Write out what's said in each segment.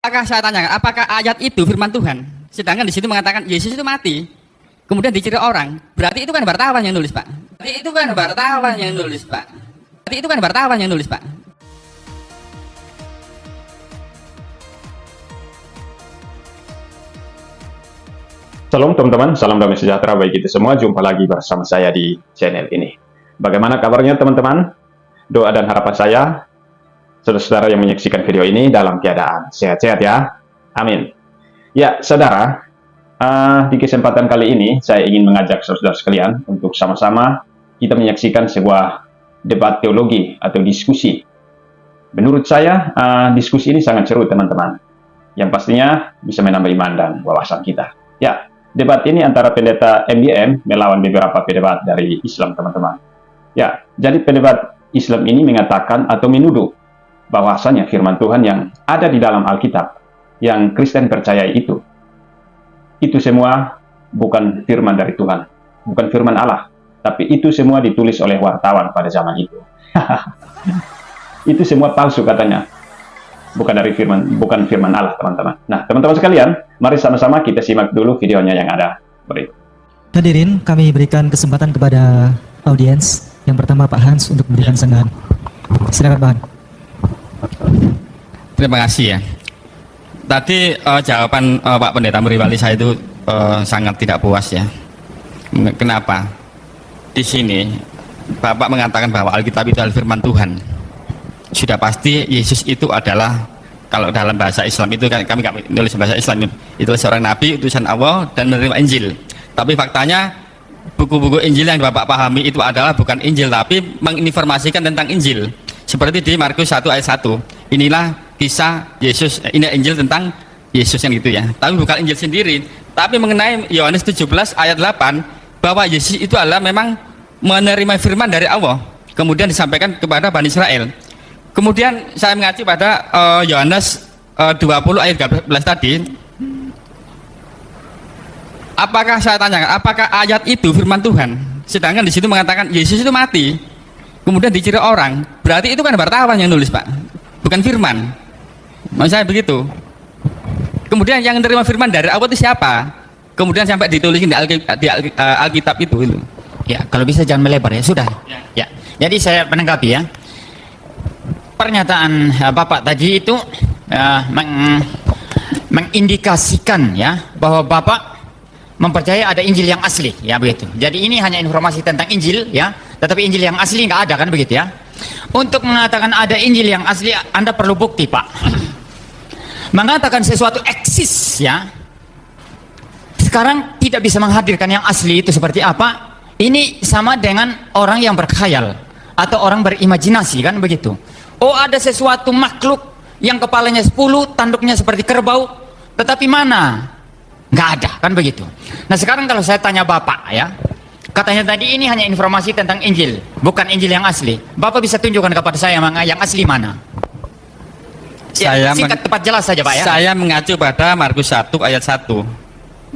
Apakah saya tanyakan, apakah ayat itu firman Tuhan? Sedangkan di situ mengatakan Yesus itu mati, kemudian diciri orang. Berarti itu kan wartawan yang nulis, Pak. Berarti itu kan wartawan yang nulis, Pak. Berarti itu kan wartawan yang nulis, Pak. Shalom teman-teman, salam damai sejahtera bagi kita semua. Jumpa lagi bersama saya di channel ini. Bagaimana kabarnya teman-teman? Doa dan harapan saya, saudara-saudara yang menyaksikan video ini dalam keadaan sehat-sehat ya. Amin. Ya, saudara, di kesempatan kali ini saya ingin mengajak saudara sekalian untuk sama-sama kita menyaksikan sebuah debat teologi atau diskusi. Menurut saya, diskusi ini sangat seru teman-teman. Yang pastinya bisa menambah iman dan wawasan kita. Ya, debat ini antara pendeta MBM melawan beberapa pendebat dari Islam teman-teman. Ya, jadi pendebat Islam ini mengatakan atau menuduh bahwasanya firman Tuhan yang ada di dalam Alkitab yang Kristen percayai itu semua bukan firman dari Tuhan, bukan firman Allah, tapi itu semua ditulis oleh wartawan pada zaman itu. Itu semua palsu katanya, bukan firman Allah teman-teman. Nah teman-teman sekalian, mari sama-sama kita simak dulu videonya yang ada berikut. Hadirin, kami berikan kesempatan kepada audiens. Yang pertama Pak Hans untuk memberikan sanggahan. Silakan Pak Hans. Terima kasih ya. Tadi jawaban Pak Pendeta Muriwali saya itu sangat tidak puas ya. Kenapa? Di sini Bapak mengatakan bahwa Alkitab itu adalah firman Tuhan. Sudah pasti Yesus itu adalah, kalau dalam bahasa Islam itu kan kami nulis bahasa Islam itu seorang nabi utusan Allah dan menerima Injil. Tapi faktanya buku-buku Injil yang Bapak pahami itu adalah bukan Injil tapi menginformasikan tentang Injil. Seperti di Markus 1 ayat 1. Inilah kisah Yesus, ini Injil tentang Yesus yang gitu ya. Tapi bukan Injil sendiri. Tapi mengenai Yohanes 17 ayat 8 bahwa Yesus itu adalah memang menerima firman dari Allah. Kemudian disampaikan kepada Bani Israel. Kemudian saya mengacu pada Yohanes 20 ayat 13 tadi. Apakah saya tanyakan, apakah ayat itu firman Tuhan? Sedangkan di situ mengatakan Yesus itu mati, kemudian diciri orang. Berarti itu kan wartawan yang nulis, Pak, bukan firman. Maksud saya begitu. Kemudian yang menerima firman dari Allah itu siapa? Kemudian sampai ditulisin di Alkitab itu. Ya, kalau bisa jangan melebar ya, sudah. Ya. Jadi saya menanggapi ya. Pernyataan Bapak tadi itu mengindikasikan ya bahwa Bapak mempercayai ada Injil yang asli ya begitu. Jadi ini hanya informasi tentang Injil ya, tetapi Injil yang asli nggak ada kan begitu ya. Untuk mengatakan ada Injil yang asli Anda perlu bukti Pak. Mengatakan sesuatu eksis ya, sekarang tidak bisa menghadirkan yang asli itu seperti apa. Ini sama dengan orang yang berkhayal atau orang berimajinasi kan begitu. Oh ada sesuatu makhluk yang kepalanya 10, tanduknya seperti kerbau, tetapi mana? Nggak ada kan begitu. Nah sekarang kalau saya tanya Bapak ya, katanya tadi ini hanya informasi tentang Injil, bukan Injil yang asli. Bapak bisa tunjukkan kepada saya yang asli mana? Ya, singkat tepat jelas saja Pak ya. Saya mengacu pada Markus 1 ayat 1.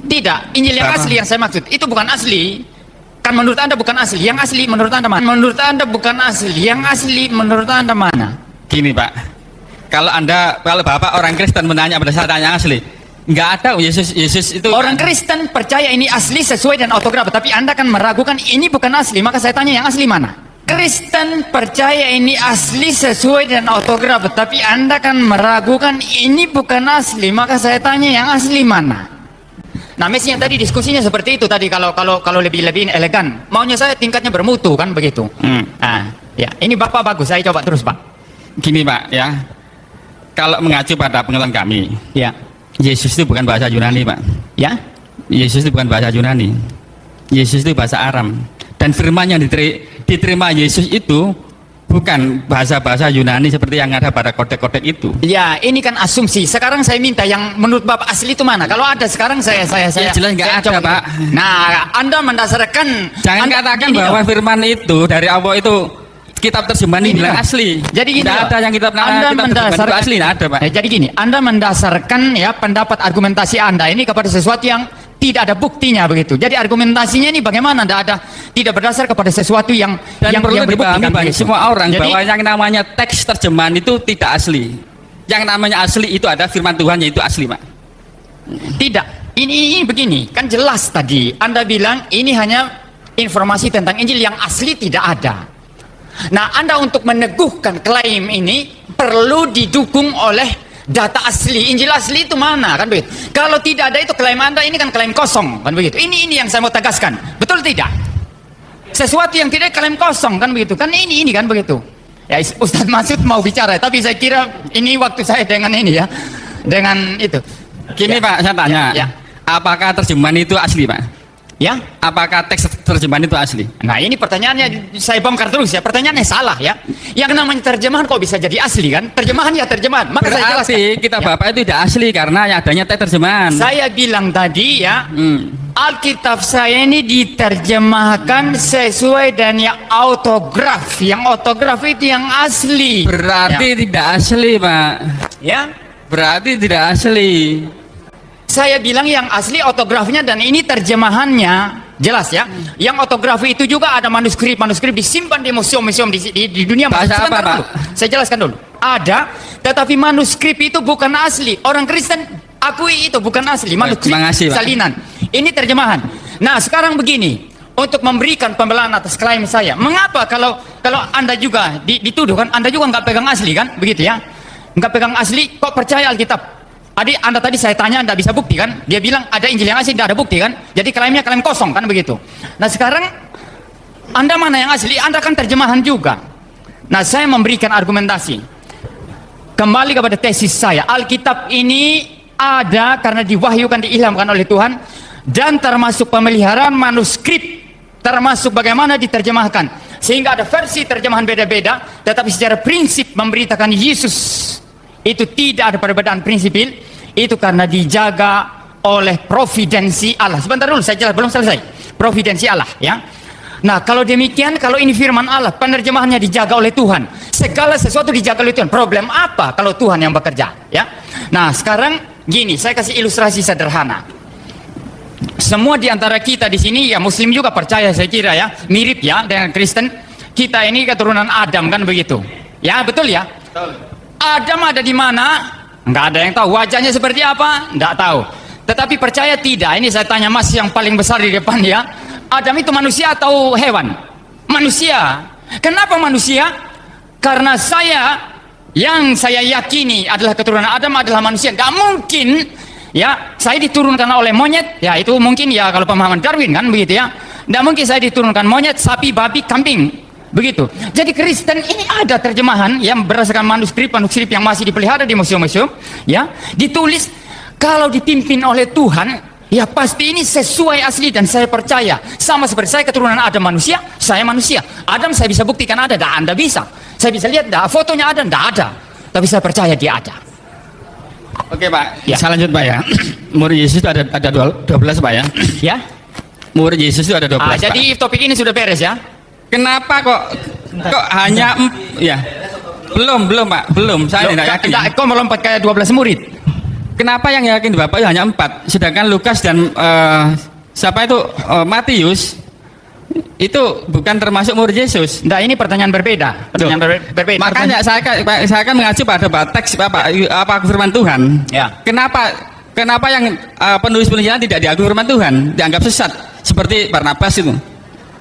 Tidak, Injil yang asli yang saya maksud itu bukan asli. Kan menurut Anda bukan asli. Yang asli menurut Anda mana? Menurut Anda bukan asli. Yang asli menurut Anda mana? Gini Pak, kalau Bapak orang Kristen menanya pada saya tanya asli, nggak ada Yesus itu. Orang Kristen percaya ini asli sesuai dengan autograf, tapi Anda kan meragukan ini bukan asli, maka saya tanya yang asli mana? Kristen percaya ini asli sesuai dengan autograf, tapi Anda kan meragukan ini bukan asli, maka saya tanya yang asli mana? Nah, mestinya tadi diskusinya seperti itu tadi kalau lebih elegan. Maunya saya tingkatnya bermutu kan begitu. Nah, ya, ini Bapak bagus, saya coba terus, Pak. Gini, Pak, ya. Kalau mengacu pada pengetahuan kami, ya. Yesus itu bukan bahasa Yunani, Pak. Ya? Yesus itu bukan bahasa Yunani. Yesus itu bahasa Aram. Dan firman yang diterima Yesus itu bukan bahasa-bahasa Yunani seperti yang ada pada kodek-kodek itu. Ya, ini kan asumsi. Sekarang saya minta yang menurut Bapak asli itu mana? Kalau ada sekarang saya ya, jelas nggak ada, coba. Pak. Nah, Anda mendasarkan jangan katakan bahwa firman itu dari Allah itu kitab terjemahan ini bilang asli. Jadi gini, tidak ada yang kitab mendasarkan asli, tidak ada, Pak. Jadi gini, Anda mendasarkan ya pendapat argumentasi Anda ini kepada sesuatu yang tidak ada buktinya begitu. Jadi argumentasinya ini bagaimana? Tidak berdasar kepada sesuatu yang perlu dipahami bagi semua orang jadi, bahwa yang namanya teks terjemahan itu tidak asli. Yang namanya asli itu ada firman Tuhan, yaitu asli, Pak. Tidak. Ini begini, kan jelas tadi. Anda bilang ini hanya informasi tentang Injil, yang asli tidak ada. Nah, Anda untuk meneguhkan klaim ini perlu didukung oleh data asli. Injil asli itu mana, kan begitu? Kalau tidak ada itu klaim Anda ini kan klaim kosong, kan begitu? Ini yang saya mau tegaskan. Betul tidak? Sesuatu yang tidak klaim kosong, kan begitu? Kan ini kan begitu. Ya, Ustadz Masud mau bicara, tapi saya kira ini waktu saya dengan ini ya, dengan itu. Gini, Ya. Pak, saya tanya, Ya. apakah terjemahan itu asli, Pak? Ya. Apakah teks terjemahan itu asli? Nah, ini pertanyaannya saya bongkar terus ya. Pertanyaannya salah ya. Yang namanya terjemahan kok bisa jadi asli kan? Terjemahan ya terjemahan. Maka saya jelaskan. Berarti kitab Ya. Bapak itu tidak asli karena adanya teks terjemahan. Saya bilang tadi ya, Hmm. Alkitab saya ini diterjemahkan sesuai dan yang autograf. Yang autograf itu yang asli. Berarti tidak asli, Pak. Ya. Berarti tidak asli. Saya bilang yang asli autografnya dan ini terjemahannya. Jelas ya. Yang autografi itu juga ada manuskrip disimpan di museum-museum di dunia. Bahasa Sebentar apa, Pak? dulu. Saya jelaskan dulu. Ada, tetapi manuskrip itu bukan asli. Orang Kristen akui itu bukan asli. Manuskrip terima kasih, Pak. salinan. Ini terjemahan. Nah, sekarang begini. Untuk memberikan pembelaan atas klaim saya. Mengapa kalau Anda juga dituduh kan, Anda juga nggak pegang asli kan? Begitu ya. Nggak pegang asli, kok percaya Alkitab? Anda tadi saya tanya, Anda bisa bukti kan? Dia bilang ada Injil yang asli, tidak ada bukti kan? Jadi klaimnya klaim kosong kan begitu. Nah sekarang Anda mana yang asli? Anda kan terjemahan juga. Nah saya memberikan argumentasi. Kembali kepada tesis saya, Alkitab ini ada karena diwahyukan, diilhamkan oleh Tuhan, dan termasuk pemeliharaan manuskrip, termasuk bagaimana diterjemahkan. Sehingga ada versi terjemahan beda-beda, tetapi secara prinsip memberitakan Yesus. Itu tidak ada perbedaan prinsipil, itu karena dijaga oleh providensi Allah. Sebentar dulu, saya jelas, belum selesai. Providensi Allah ya. Nah kalau demikian, kalau ini firman Allah, penerjemahannya dijaga oleh Tuhan, segala sesuatu dijaga oleh Tuhan. Problem apa kalau Tuhan yang bekerja ya? Nah sekarang gini, saya kasih ilustrasi sederhana. Semua di antara kita di sini ya Muslim juga percaya, saya kira ya, mirip ya dengan Kristen. Kita ini keturunan Adam kan begitu ya, betul ya? Adam ada di mana? Nggak ada yang tahu. Wajahnya seperti apa? Nggak tahu. Tetapi percaya tidak? Ini saya tanya Mas yang paling besar di depan ya. Adam itu manusia atau hewan? Manusia. Kenapa manusia? Karena yang saya yakini adalah keturunan Adam adalah manusia. Nggak mungkin ya saya diturunkan oleh monyet. Ya itu mungkin ya kalau pemahaman Darwin kan begitu ya. Nggak mungkin saya diturunkan monyet, sapi, babi, kambing. Begitu. Jadi Kristen ini ada terjemahan yang berdasarkan manuskrip yang masih dipelihara di museum-museum, ya, ditulis kalau dipimpin oleh Tuhan, ya pasti ini sesuai asli dan saya percaya. Sama seperti saya keturunan Adam manusia, saya manusia. Adam saya bisa buktikan ada, dan Anda bisa. Saya bisa lihat, fotonya ada, tidak ada. Tapi saya percaya dia ada. Oke, Pak. Ya. Saya lanjut, Pak ya. Murid Yesus itu ada 12, Pak ya. Ya. Murid Yesus itu ada 12, Pak. Jadi topik ini sudah beres ya. Kenapa kok hanya ya? Belum, Pak. Belum. Saya tidak yakin. Kok melompat kayak 12 murid? Kenapa yang yakin Bapak itu hanya 4? Sedangkan Lukas dan siapa itu Matius itu bukan termasuk murid Yesus. Nah, ini pertanyaan berbeda. Pertanyaan berbeda. Makanya saya akan mengacu pada teks apa firman Tuhan. Ya. Kenapa yang penulis-penulisnya tidak diakui firman Tuhan, dianggap sesat seperti Barnabas itu?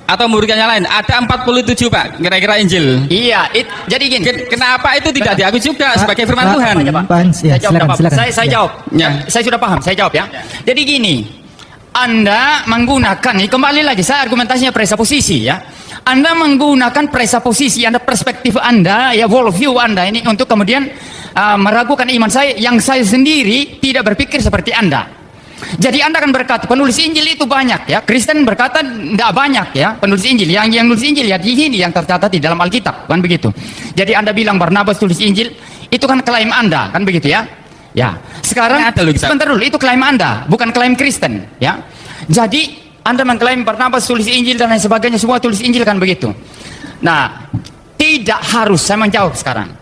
Atau muridnya yang lain, ada 47 Pak, kira-kira Injil. Iya, jadi gini. Kenapa itu tidak diakui juga sebagai firman Pak, Tuhan? Pak Hans, ya, silakan. Saya jawab. Ya. Saya sudah paham, saya jawab ya. Jadi gini, Anda menggunakan, ini kembali lagi, saya argumentasinya presuposisi ya. Anda menggunakan presuposisi, Anda perspektif Anda, ya worldview Anda ini untuk kemudian meragukan iman saya, yang saya sendiri tidak berpikir seperti Anda. Jadi Anda akan berkata penulis Injil itu banyak ya. Kristen berkata tidak banyak ya penulis Injil. Yang nulis Injil ya di sini yang tercatat di dalam Alkitab, kan begitu. Jadi Anda bilang Barnabas tulis Injil, itu kan klaim Anda, kan begitu ya. Ya. Sekarang sebentar dulu, itu klaim Anda, bukan klaim Kristen ya. Jadi Anda mengklaim Barnabas tulis Injil dan lain sebagainya, semua tulis Injil, kan begitu. Nah, tidak harus, saya menjawab sekarang.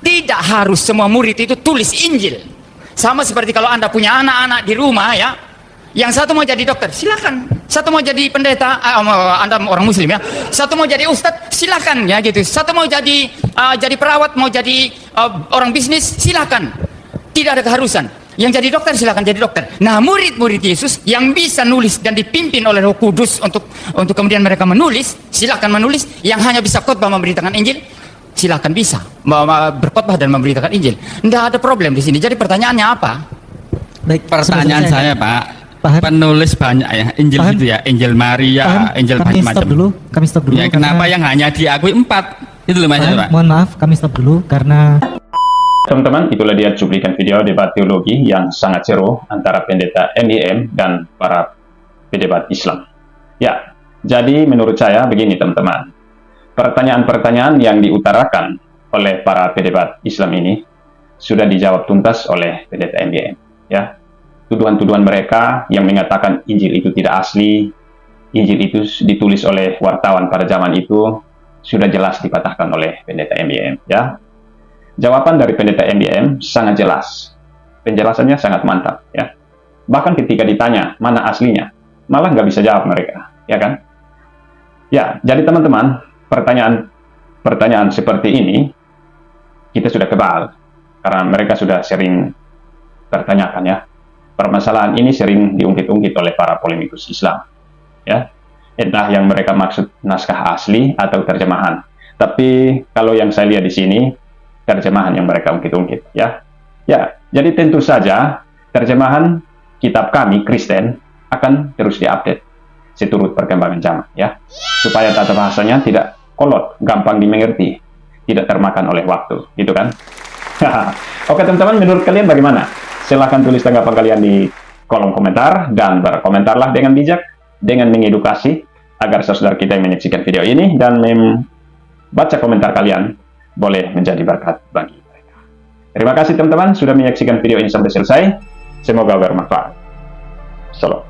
Tidak harus semua murid itu tulis Injil. Sama seperti kalau Anda punya anak-anak di rumah ya, yang satu mau jadi dokter, silakan. Satu mau jadi pendeta, Anda orang Muslim ya. Satu mau jadi ustadz, silakan ya gitu. Satu mau jadi perawat, mau jadi orang bisnis, silakan. Tidak ada keharusan. Yang jadi dokter silakan jadi dokter. Nah, murid-murid Yesus yang bisa nulis dan dipimpin oleh Roh Kudus untuk kemudian mereka menulis, silakan menulis. Yang hanya bisa khotbah memberitakan Injil, silakan bisa berkhotbah dan memberitakan Injil. Tidak ada problem di sini. Jadi pertanyaannya apa? Baik, Pertanyaan saya, Pak, Pak Han. penulis banyak ya, Injil Pak Han. itu ya, Injil Maria, Pak Han, Injil kami macam-macam. stop dulu. Ya, kenapa yang hanya diakui 4? Itu loh Pak Han, maksudnya, Pak. mohon maaf, kami stop dulu karena Teman-teman, itulah dia cuplikan video debat teologi yang sangat seru antara pendeta MIM dan para pedebat Islam. Ya, jadi menurut saya begini teman-teman. Pertanyaan-pertanyaan yang diutarakan oleh para pedebat Islam ini sudah dijawab tuntas oleh pendeta MIM. Ya, tuduhan-tuduhan mereka yang mengatakan Injil itu tidak asli, Injil itu ditulis oleh wartawan pada zaman itu, sudah jelas dipatahkan oleh pendeta MIM. Ya, jawaban dari pendeta MIM sangat jelas, penjelasannya sangat mantap. Ya, bahkan ketika ditanya mana aslinya, malah nggak bisa jawab mereka, ya kan? Ya, jadi teman-teman, pertanyaan seperti ini kita sudah kebal karena mereka sudah sering bertanyakan ya. Permasalahan ini sering diungkit-ungkit oleh para polemikus Islam. Ya, entah yang mereka maksud naskah asli atau terjemahan. Tapi kalau yang saya lihat di sini terjemahan yang mereka ungkit-ungkit ya. Ya, jadi tentu saja terjemahan kitab kami Kristen akan terus diupdate seturut perkembangan zaman ya. Supaya tata bahasanya tidak kolot, gampang dimengerti, tidak termakan oleh waktu, gitu kan? Oke teman-teman, menurut kalian bagaimana? Silahkan tulis tanggapan kalian di kolom komentar dan berkomentarlah dengan bijak, dengan mengedukasi agar saudara kita yang menyaksikan video ini dan membaca komentar kalian boleh menjadi berkat bagi mereka. Terima kasih teman-teman sudah menyaksikan video ini sampai selesai. Semoga bermanfaat. Salam.